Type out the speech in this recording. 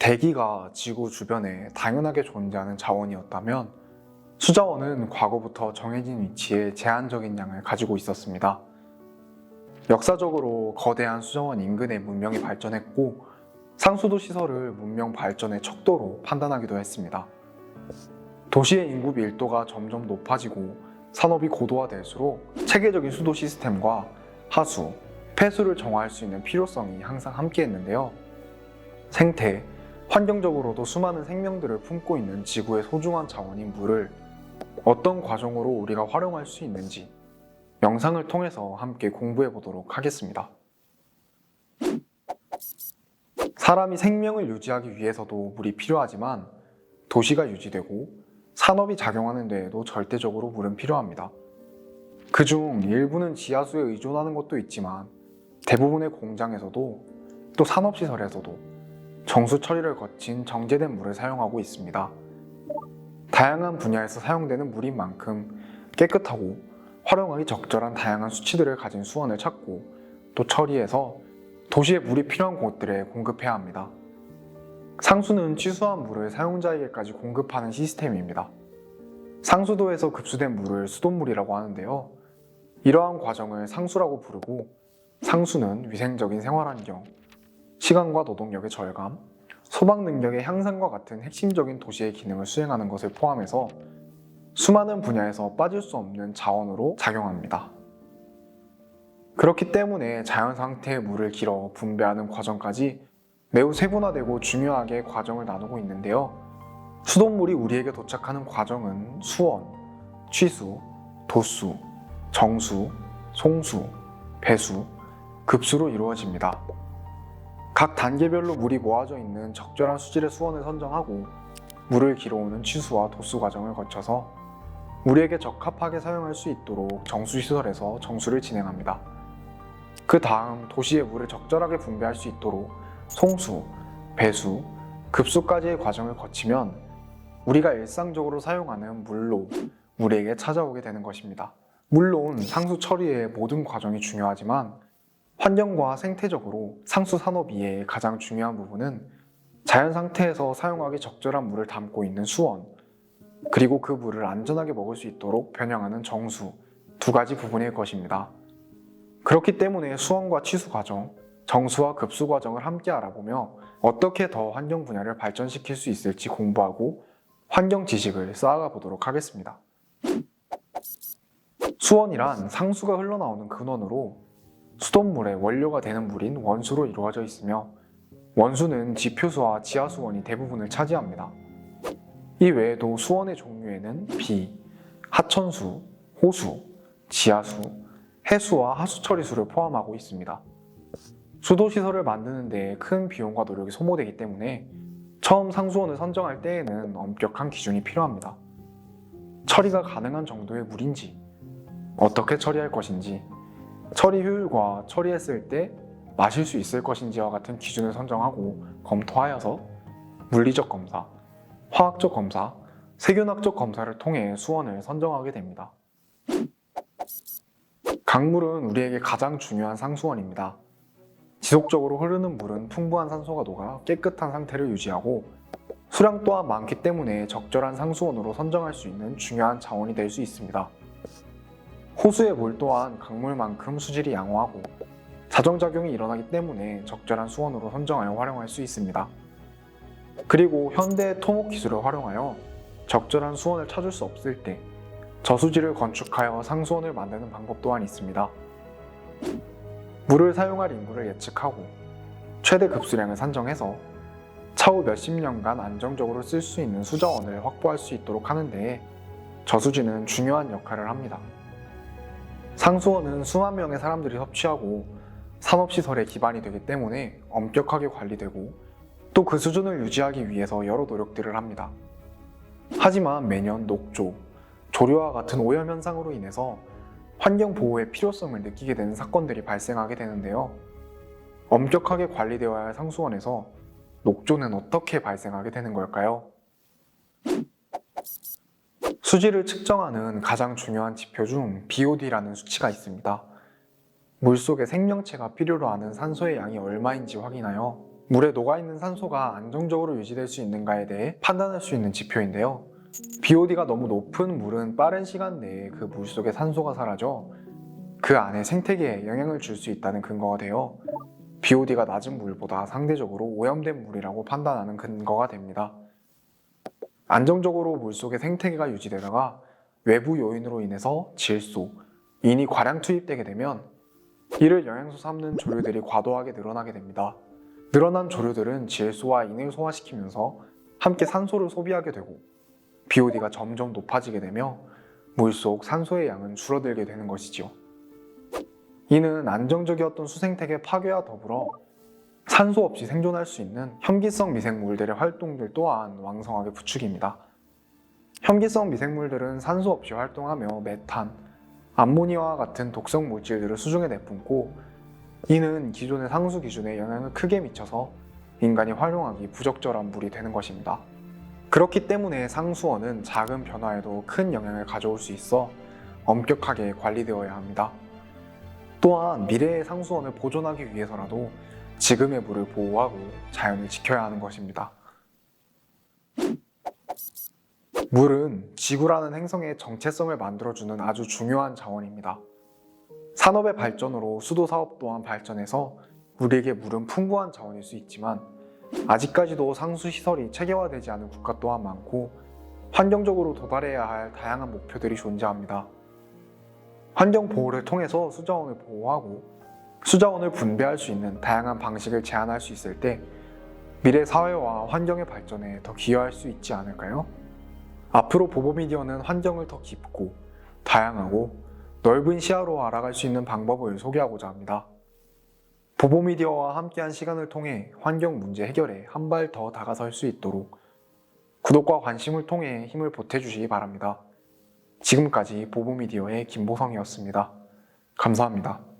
대기가 지구 주변에 당연하게 존재하는 자원이었다면 수자원은 과거부터 정해진 위치에 제한적인 양을 가지고 있었습니다. 역사적으로 거대한 수자원 인근의 문명이 발전했고 상수도 시설을 문명 발전의 척도로 판단하기도 했습니다. 도시의 인구 밀도가 점점 높아지고 산업이 고도화될수록 체계적인 수도 시스템과 하수, 폐수를 정화할 수 있는 필요성이 항상 함께했는데요. 생태, 환경적으로도 수많은 생명들을 품고 있는 지구의 소중한 자원인 물을 어떤 과정으로 우리가 활용할 수 있는지 영상을 통해서 함께 공부해 보도록 하겠습니다. 사람이 생명을 유지하기 위해서도 물이 필요하지만 도시가 유지되고 산업이 작용하는 데에도 절대적으로 물은 필요합니다. 그중 일부는 지하수에 의존하는 것도 있지만 대부분의 공장에서도 또 산업시설에서도 정수 처리를 거친 정제된 물을 사용하고 있습니다. 다양한 분야에서 사용되는 물인 만큼 깨끗하고 활용하기 적절한 다양한 수치들을 가진 수원을 찾고 또 처리해서 도시에 물이 필요한 곳들에 공급해야 합니다. 상수는 취수한 물을 사용자에게까지 공급하는 시스템입니다. 상수도에서 급수된 물을 수돗물이라고 하는데요. 이러한 과정을 상수라고 부르고 상수는 위생적인 생활환경, 시간과 노동력의 절감, 소방 능력의 향상과 같은 핵심적인 도시의 기능을 수행하는 것을 포함해서 수많은 분야에서 빠질 수 없는 자원으로 작용합니다. 그렇기 때문에 자연 상태의 물을 길어 분배하는 과정까지 매우 세분화되고 중요하게 과정을 나누고 있는데요. 수돗물이 우리에게 도착하는 과정은 수원, 취수, 도수, 정수, 송수, 배수, 급수로 이루어집니다. 각 단계별로 물이 모아져 있는 적절한 수질의 수원을 선정하고 물을 길어오는 취수와 도수 과정을 거쳐서 우리에게 적합하게 사용할 수 있도록 정수시설에서 정수를 진행합니다. 그 다음 도시의 물을 적절하게 분배할 수 있도록 송수, 배수, 급수까지의 과정을 거치면 우리가 일상적으로 사용하는 물로 우리에게 찾아오게 되는 것입니다. 물론 상수 처리의 모든 과정이 중요하지만 환경과 생태적으로 상수 산업 이외의 가장 중요한 부분은 자연 상태에서 사용하기 적절한 물을 담고 있는 수원, 그리고 그 물을 안전하게 먹을 수 있도록 변형하는 정수, 두 가지 부분일 것입니다. 그렇기 때문에 수원과 취수 과정, 정수와 급수 과정을 함께 알아보며 어떻게 더 환경 분야를 발전시킬 수 있을지 공부하고 환경 지식을 쌓아가 보도록 하겠습니다. 수원이란 상수가 흘러나오는 근원으로 수돗물의 원료가 되는 물인 원수로 이루어져 있으며 원수는 지표수와 지하수원이 대부분을 차지합니다. 이 외에도 수원의 종류에는 비, 하천수, 호수, 지하수, 해수와 하수처리수를 포함하고 있습니다. 수도시설을 만드는 데 큰 비용과 노력이 소모되기 때문에 처음 상수원을 선정할 때에는 엄격한 기준이 필요합니다. 처리가 가능한 정도의 물인지, 어떻게 처리할 것인지, 처리 효율과 처리했을 때 마실 수 있을 것인지와 같은 기준을 선정하고 검토하여서 물리적 검사, 화학적 검사, 세균학적 검사를 통해 수원을 선정하게 됩니다. 강물은 우리에게 가장 중요한 상수원입니다. 지속적으로 흐르는 물은 풍부한 산소가 녹아 깨끗한 상태를 유지하고 수량 또한 많기 때문에 적절한 상수원으로 선정할 수 있는 중요한 자원이 될 수 있습니다. 호수의 물 또한 강물만큼 수질이 양호하고 자정작용이 일어나기 때문에 적절한 수원으로 선정하여 활용할 수 있습니다. 그리고 현대의 토목 기술을 활용하여 적절한 수원을 찾을 수 없을 때 저수지를 건축하여 상수원을 만드는 방법 또한 있습니다. 물을 사용할 인구를 예측하고 최대 급수량을 산정해서 차후 몇십 년간 안정적으로 쓸 수 있는 수자원을 확보할 수 있도록 하는 데에 저수지는 중요한 역할을 합니다. 상수원은 수만 명의 사람들이 섭취하고 산업시설의 기반이 되기 때문에 엄격하게 관리되고 또 그 수준을 유지하기 위해서 여러 노력들을 합니다. 하지만 매년 녹조, 조류와 같은 오염 현상으로 인해서 환경 보호의 필요성을 느끼게 되는 사건들이 발생하게 되는데요. 엄격하게 관리되어야 할 상수원에서 녹조는 어떻게 발생하게 되는 걸까요? 수질을 측정하는 가장 중요한 지표 중 BOD라는 수치가 있습니다. 물속에 생명체가 필요로 하는 산소의 양이 얼마인지 확인하여 물에 녹아있는 산소가 안정적으로 유지될 수 있는가에 대해 판단할 수 있는 지표인데요. BOD가 너무 높은 물은 빠른 시간 내에 그 물 속의 산소가 사라져 그 안에 생태계에 영향을 줄 수 있다는 근거가 되어 BOD가 낮은 물보다 상대적으로 오염된 물이라고 판단하는 근거가 됩니다. 안정적으로 물속의 생태계가 유지되다가 외부 요인으로 인해서 질소, 인이 과량 투입되게 되면 이를 영양소 삼는 조류들이 과도하게 늘어나게 됩니다. 늘어난 조류들은 질소와 인을 소화시키면서 함께 산소를 소비하게 되고 BOD가 점점 높아지게 되며 물속 산소의 양은 줄어들게 되는 것이죠. 이는 안정적이었던 수생태계 파괴와 더불어 산소 없이 생존할 수 있는 혐기성 미생물들의 활동들 또한 왕성하게 부추깁니다. 혐기성 미생물들은 산소 없이 활동하며 메탄, 암모니아와 같은 독성 물질들을 수중에 내뿜고 이는 기존의 상수 기준에 영향을 크게 미쳐서 인간이 활용하기 부적절한 물이 되는 것입니다. 그렇기 때문에 상수원은 작은 변화에도 큰 영향을 가져올 수 있어 엄격하게 관리되어야 합니다. 또한 미래의 상수원을 보존하기 위해서라도 지금의 물을 보호하고 자연을 지켜야 하는 것입니다. 물은 지구라는 행성의 정체성을 만들어주는 아주 중요한 자원입니다. 산업의 발전으로 수도 사업 또한 발전해서 우리에게 물은 풍부한 자원일 수 있지만 아직까지도 상수 시설이 체계화되지 않은 국가 또한 많고 환경적으로 도달해야 할 다양한 목표들이 존재합니다. 환경 보호를 통해서 수자원을 보호하고 수자원을 분배할 수 있는 다양한 방식을 제안할 수 있을 때 미래 사회와 환경의 발전에 더 기여할 수 있지 않을까요? 앞으로 보보미디어는 환경을 더 깊고 다양하고 넓은 시야로 알아갈 수 있는 방법을 소개하고자 합니다. 보보미디어와 함께한 시간을 통해 환경 문제 해결에 한 발 더 다가설 수 있도록 구독과 관심을 통해 힘을 보태주시기 바랍니다. 지금까지 보보미디어의 김보성이었습니다. 감사합니다.